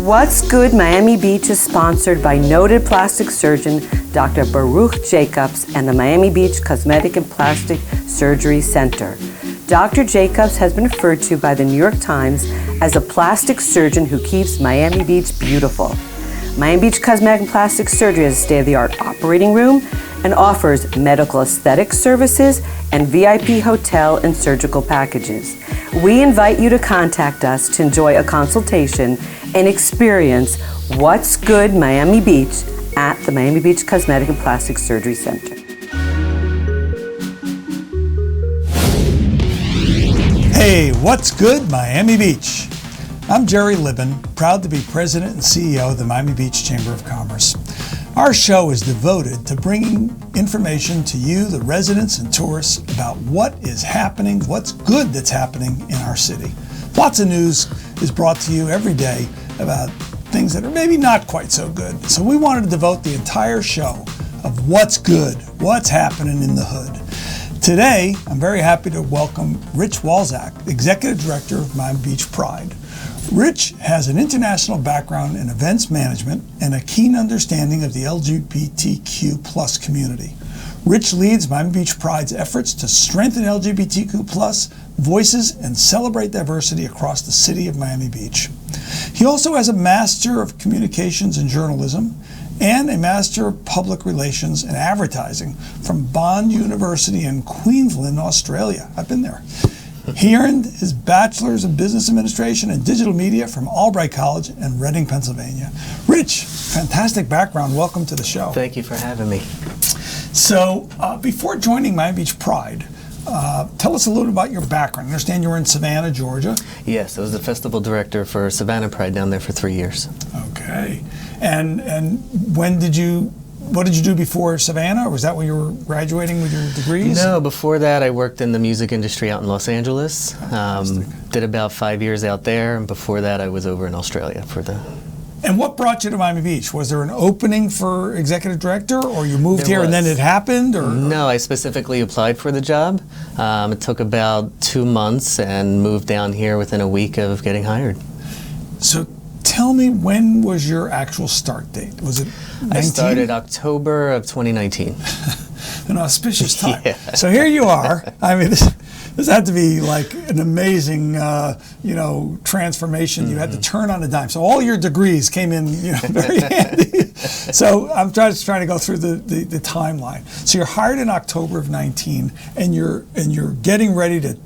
What's Good Miami Beach is sponsored by noted plastic surgeon Dr. Baruch Jacobs and the Miami Beach Cosmetic and Plastic Surgery Center. Dr. Jacobs has been referred to by the New York Times as a plastic surgeon who keeps Miami Beach beautiful. Miami Beach Cosmetic and Plastic Surgery has a state-of-the-art operating room and offers medical aesthetic services and VIP hotel and surgical packages. We invite you to contact us to enjoy a consultation and experience What's Good Miami Beach at the Miami Beach Cosmetic and Plastic Surgery Center. Hey, what's good, Miami Beach? I'm Jerry Libben, proud to be President and CEO of the Miami Beach Chamber of Commerce. Our show is devoted to bringing information to you, the residents and tourists, about what is happening, what's good that's happening in our city. Lots of news is brought to you every day about things that are maybe not quite so good. So we wanted to devote the entire show of what's good, what's happening in the hood. Today, I'm very happy to welcome Rich Walczak, Executive Director of Miami Beach Pride. Rich has an international background in events management and a keen understanding of the LGBTQ+ community. Rich leads Miami Beach Pride's efforts to strengthen LGBTQ+ voices and celebrate diversity across the city of Miami Beach. He also has a Master of Communications and Journalism and a Master of Public Relations and Advertising from Bond University in Queensland, Australia. I've been there. He earned his Bachelor's in Business Administration and Digital Media from Albright College in Reading, Pennsylvania. Rich, fantastic background. Welcome to the show. Thank you for having me. So, before joining Miami Beach Pride, tell us a little about your background. I understand you were in Savannah, Georgia. Yes, I was the festival director for Savannah Pride down there for 3 years. Okay. And what did you do before Savannah, or was that when you were graduating with your degrees? No, before that I worked in the music industry out in Los Angeles. Did about 5 years out there, and before that I was over in Australia for the... And what brought you to Miami Beach? Was there an opening for executive director, or you moved here and then it happened? Or? No, I specifically applied for the job. It took about 2 months and moved down here within a week of getting hired. So tell me, when was your actual start date? Was it 19? I started October of 2019. An auspicious time. Yeah. So here you are. I mean, this had to be like an amazing, transformation. Mm-hmm. You had to turn on a dime. So all your degrees came in, very handy. So I'm just trying to go through the timeline. So you're hired in October of 19, and you're getting ready to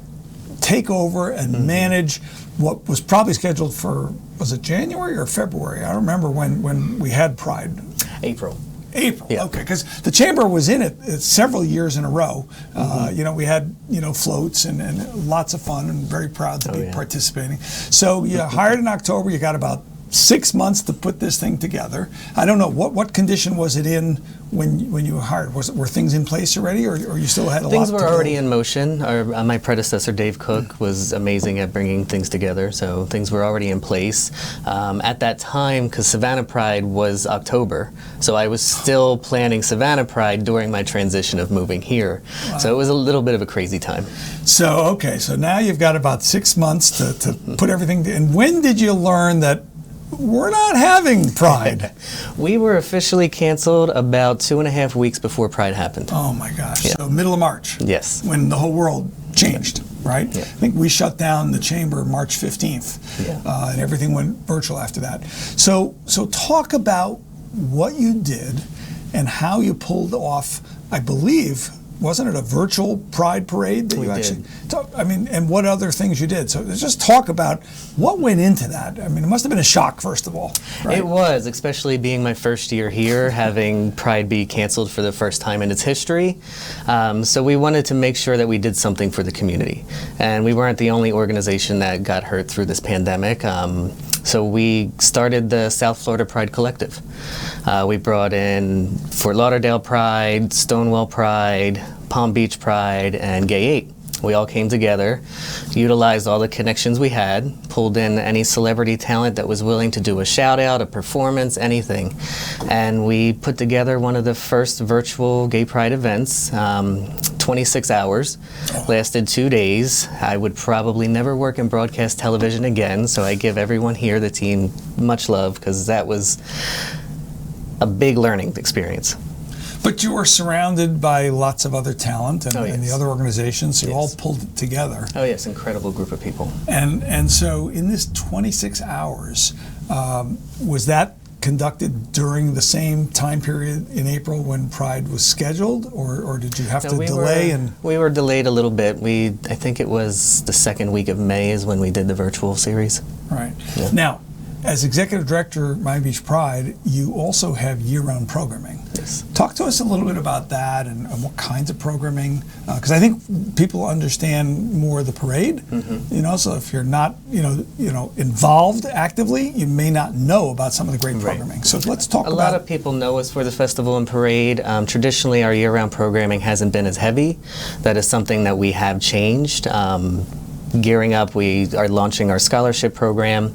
take over and manage what was probably scheduled for, was it January or February? I don't remember when we had Pride. April. Yeah. Okay, because the chamber was in it several years in a row. We had floats and lots of fun, and very proud to be participating. So you hired in October. You got about 6 months to put this thing together. I don't know what condition was it in when you were hired. Were things in place already, or you still had a lot to Things were already build? in motion. My predecessor, Dave Cook, was amazing at bringing things together, so things were already in place. At that time, because Savannah Pride was October, so I was still planning Savannah Pride during my transition of moving here. Wow. So it was a little bit of a crazy time. So now you've got about 6 months to put everything. And when did you learn that we're not having Pride? We were officially canceled about 2.5 weeks before Pride happened. Oh my gosh. Yeah. So middle of March. Yes. When the whole world changed, right? Yeah. I think we shut down the chamber March 15th, and everything went virtual after that. So talk about what you did and how you pulled off, I believe, wasn't it a virtual Pride parade that we you actually did. And what other things you did? So just talk about what went into that. I mean, it must have been a shock, first of all. Right? It was, especially being my first year here, having Pride be canceled for the first time in its history. So we wanted to make sure that we did something for the community. And we weren't the only organization that got hurt through this pandemic. So we started the South Florida Pride Collective. We brought in Fort Lauderdale Pride, Stonewall Pride, Palm Beach Pride, and Gay 8. We all came together, utilized all the connections we had, pulled in any celebrity talent that was willing to do a shout out, a performance, anything. And we put together one of the first virtual gay pride events, 26 hours, lasted 2 days. I would probably never work in broadcast television again, so I give everyone here, the team, much love, because that was a big learning experience. But you were surrounded by lots of other talent and, Oh, yes. and the other organizations, so you all pulled it together. Oh yes, incredible group of people. And so in this 26 hours, was that conducted during the same time period in April when Pride was scheduled, or did you have to delay? We were delayed a little bit. I think it was the second week of May is when we did the virtual series. Right. Yeah. Now, as Executive Director of Miami Beach Pride, you also have year-round programming. Yes. Talk to us a little bit about that and what kinds of programming, because I think people understand more the parade. Mm-hmm. So if you're not, involved actively, you may not know about some of the great programming. So let's talk about. A lot of people know us for the festival and parade. Traditionally, our year-round programming hasn't been as heavy. That is something that we have changed. Gearing up, we are launching our scholarship program.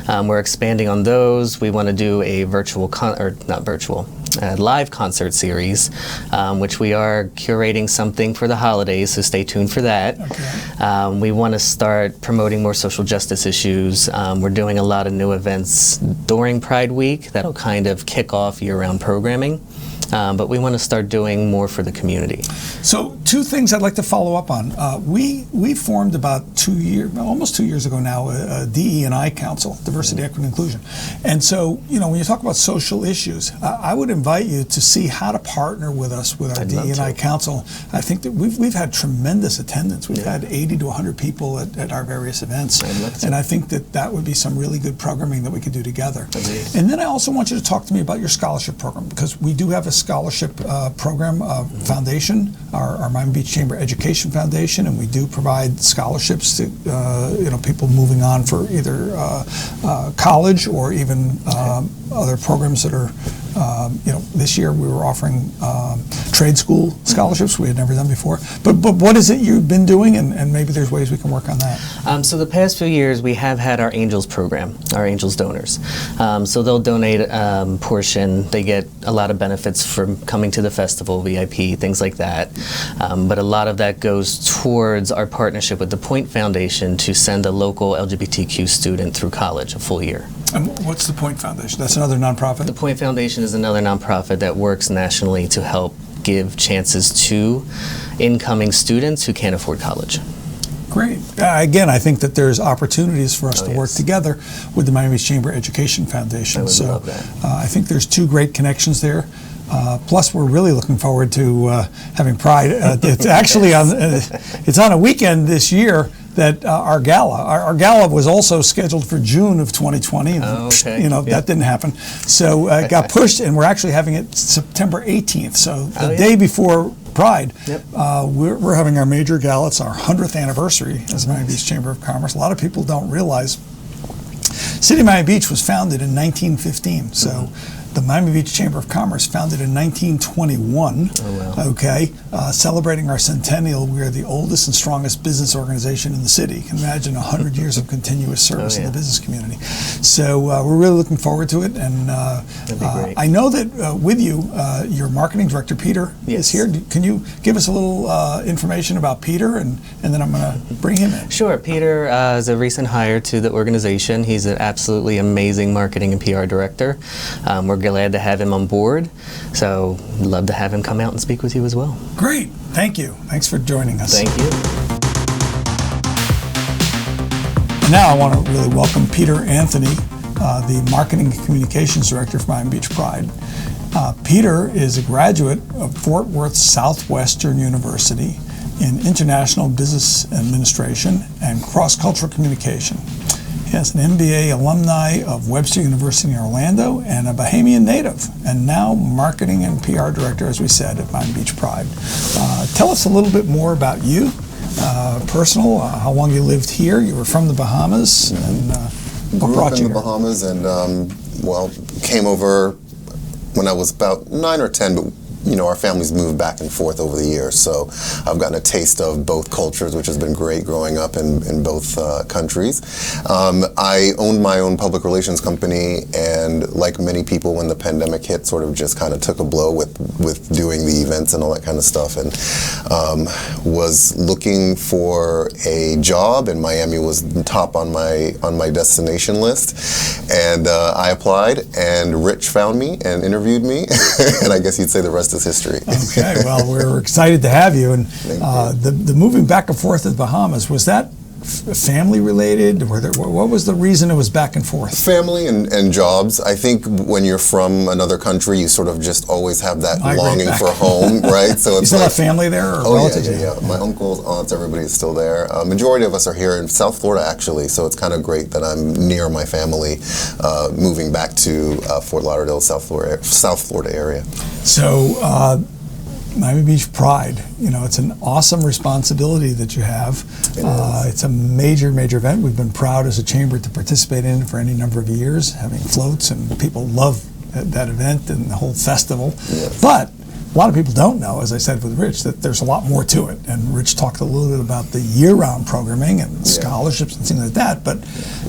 We're expanding on those. We want to do a live concert series, which we are curating something for the holidays, so stay tuned for that. Okay. We want to start promoting more social justice issues. We're doing a lot of new events during Pride Week that'll kind of kick off year-round programming. But we want to start doing more for the community. So, two things I'd like to follow up on. We formed about almost 2 years ago now, a DE&I Council, Diversity, Equity, and Inclusion. And so, when you talk about social issues, I would invite you to see how to partner with us with our DE&I Council. I think that we've had tremendous attendance. We've had 80 to 100 people at our various events. And I think that would be some really good programming that we could do together. And then I also want you to talk to me about your scholarship program, because we do have a scholarship program foundation, our Miami Beach Chamber Education Foundation, and we do provide scholarships to people moving on for either college or even other programs that are this year we were offering trade school scholarships we had never done before. But what is it you've been doing, and maybe there's ways we can work on that? So the past few years we have had our Angels program, our Angels donors. So they'll donate a portion. They get a lot of benefits from coming to the festival, VIP, things like that. But a lot of that goes towards our partnership with the Point Foundation to send a local LGBTQ student through college a full year. And what's the Point Foundation? That's another nonprofit? The Point Foundation is another nonprofit that works nationally to help give chances to incoming students who can't afford college. Great. Again, I think that there's opportunities for us to work together with the Miami Beach Chamber Education Foundation. I would love that. I think there's two great connections there. Plus, we're really looking forward to having Pride. It's actually it's on a weekend this year that our gala was also scheduled for June of 2020. And, that didn't happen. So it got pushed, and we're actually having it September 18th. So the day before Pride, we're having our major gala. It's our 100th anniversary as Miami Beach Chamber of Commerce. A lot of people don't realize City of Miami Beach was founded in 1915. So the Miami Beach Chamber of Commerce, founded in 1921, celebrating our centennial. We are the oldest and strongest business organization in the city. You can imagine 100 years of continuous service in the business community. So we're really looking forward to it. And I know that with you, your marketing director, Peter, is here. Can you give us a little information about Peter, and then I'm going to bring him in? Sure. Peter is a recent hire to the organization. He's an absolutely amazing marketing and PR director. We're glad to have him on board, so we'd love to have him come out and speak with you as well. Great. Thank you. Thanks for joining us. Thank you. And now I want to really welcome Peter Anthony, the Marketing and Communications Director for Miami Beach Pride. Peter is a graduate of Fort Worth Southwestern University in International Business Administration and Cross-Cultural Communication. He has an MBA alumni of Webster University in Orlando and a Bahamian native, and now Marketing and PR Director, as we said, at Miami Beach Pride. Tell us a little bit more about you, personal, how long you lived here. You were from the Bahamas, and what brought you here? Grew up in the Bahamas, and came over when I was about 9 or 10, but our families moved back and forth over the years, so I've gotten a taste of both cultures, which has been great growing up in both countries. I owned my own public relations company, and like many people, when the pandemic hit, sort of just kind of took a blow with doing the events and all that kind of stuff, and was looking for a job, and Miami was top on my destination list, and I applied, and Rich found me and interviewed me, and I guess you'd say the rest is history. Okay, well, we're excited to have you. And the moving back and forth to the Bahamas, was that family related? What was the reason it was back and forth? Family and jobs. I think when you're from another country, you sort of just always have that longing for home, right? So it's you still have family there, or relatives? Yeah. My uncles, aunts, everybody's still there. Majority of us are here in South Florida, actually. So it's kind of great that I'm near my family, moving back to Fort Lauderdale, South Florida area. So. Miami Beach Pride, it's an awesome responsibility that you have. It's a major event. We've been proud as a chamber to participate in it for any number of years, having floats, and people love that event and the whole festival. Yes. But a lot of people don't know, as I said with Rich, that there's a lot more to it. And Rich talked a little bit about the year-round programming and scholarships and things like that. But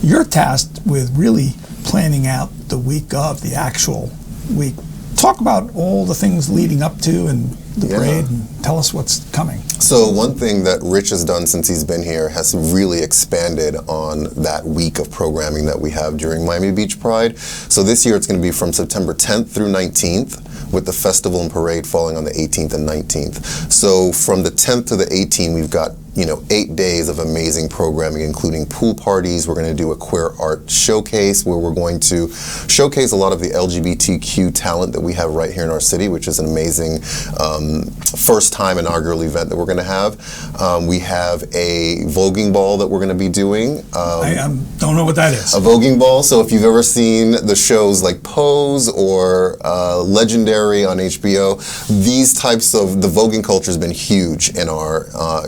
you're tasked with really planning out the week of the actual week. Talk about all the things leading up to and the parade, and tell us what's coming. So one thing that Rich has done since he's been here has really expanded on that week of programming that we have during Miami Beach Pride. So this year it's going to be from September 10th through 19th, with the festival and parade falling on the 18th and 19th. So from the 10th to the 18th, we've got 8 days of amazing programming, including pool parties. We're going to do a queer art showcase where we're going to showcase a lot of the LGBTQ talent that we have right here in our city, which is an amazing first time inaugural event that we're going to have. We have a voguing ball that we're going to be doing. I don't know what that is. A voguing ball. So if you've ever seen the shows like Pose or Legendary on HBO, these types of, the voguing culture has been huge in our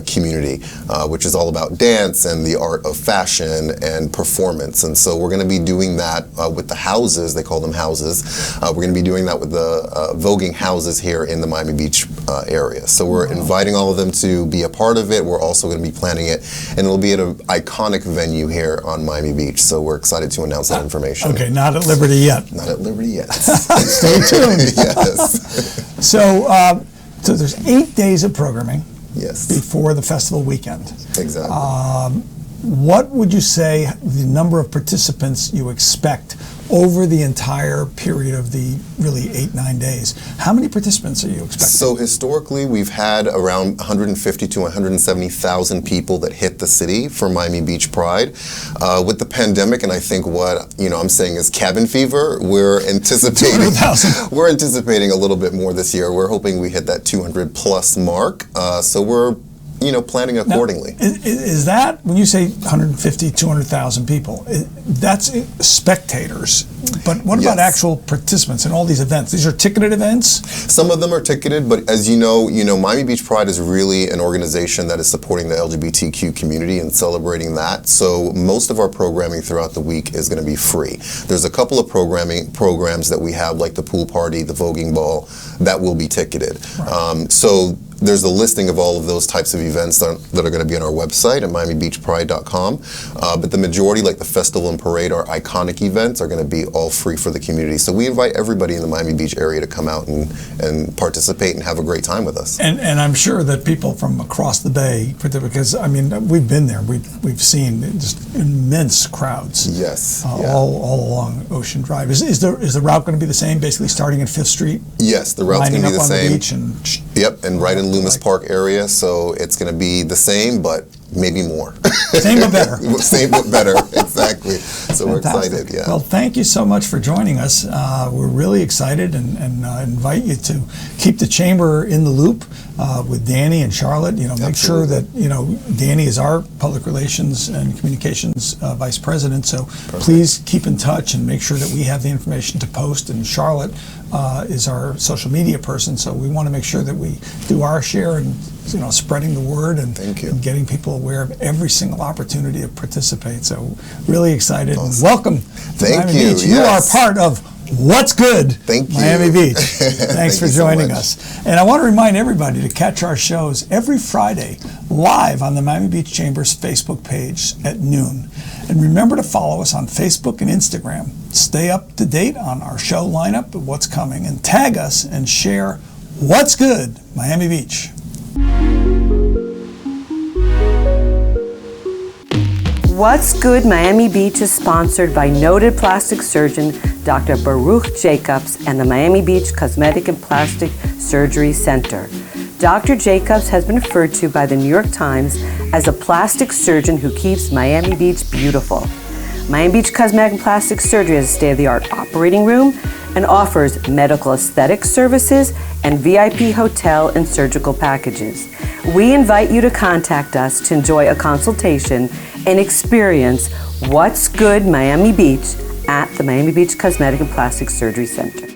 community. Which is all about dance and the art of fashion and performance. And so we're going to be doing that with the houses, they call them houses. We're going to be doing that with the voguing houses here in the Miami Beach area. So we're inviting all of them to be a part of it. We're also going to be planning it, and it'll be at an iconic venue here on Miami Beach. So we're excited to announce that information. Okay, not at liberty yet. Not at liberty yet. Stay tuned. Yes. So there's 8 days of programming. Yes. Before the festival weekend. Exactly. What would you say the number of participants you expect over the entire period of the really 8-9 days? How many participants are you expecting? So historically, we've had around 150 to 170,000 people that hit the city for Miami Beach Pride. With the pandemic, and I think what I'm saying is cabin fever, we're anticipating a little bit more this year. We're hoping we hit that 200 plus mark. So we're planning accordingly. Now, is that, when you say 150, 200,000 people, that's spectators, but what about actual participants in all these events? These are ticketed events? Some of them are ticketed, but as you know, Miami Beach Pride is really an organization that is supporting the LGBTQ community and celebrating that. So most of our programming throughout the week is going to be free. There's a couple of programs that we have, like the pool party, the voguing ball, that will be ticketed. Right. So there's a listing of all of those types of events that are going to be on our website at miamibeachpride.com. But the majority, like the festival and parade, our iconic events, are going to be all free for the community. So we invite everybody in the Miami Beach area to come out and participate and have a great time with us. And I'm sure that people from across the bay, because we've been there, we've seen just immense crowds. Yes. All along Ocean Drive. Is the route going to be the same, basically starting at 5th Street? Yes, the route's going to be the same. The beach and right in Loomis Park area, so it's going to be the same, but maybe more. Same but better. Same but better, exactly. So we're excited, yeah. Well, thank you so much for joining us. We're really excited and invite you to keep the chamber in the loop with Danny and Charlotte. Make sure that, Danny is our public relations and communications vice president, so please keep in touch and make sure that we have the information to post, and Charlotte is our social media person, so we want to make sure that we do our share in spreading the word and getting people aware of every single opportunity to participate. So really excited. Awesome. And welcome to Miami Beach. You are part of What's good? Thank you. Miami Beach. Thanks for you so joining much. us. And I want to remind everybody to catch our shows every Friday live on the Miami Beach Chamber's Facebook page at noon. And remember to follow us on Facebook and Instagram. Stay up to date on our show lineup and what's coming, and tag us and share What's Good Miami Beach. What's Good Miami Beach is sponsored by noted plastic surgeon Dr. Baruch Jacobs and the Miami Beach Cosmetic and Plastic Surgery Center. Dr. Jacobs has been referred to by the New York Times as a plastic surgeon who keeps Miami Beach beautiful. Miami Beach Cosmetic and Plastic Surgery has a state-of-the-art operating room and offers medical aesthetic services and VIP hotel and surgical packages. We invite you to contact us to enjoy a consultation and experience What's Good Miami Beach at the Miami Beach Cosmetic and Plastic Surgery Center.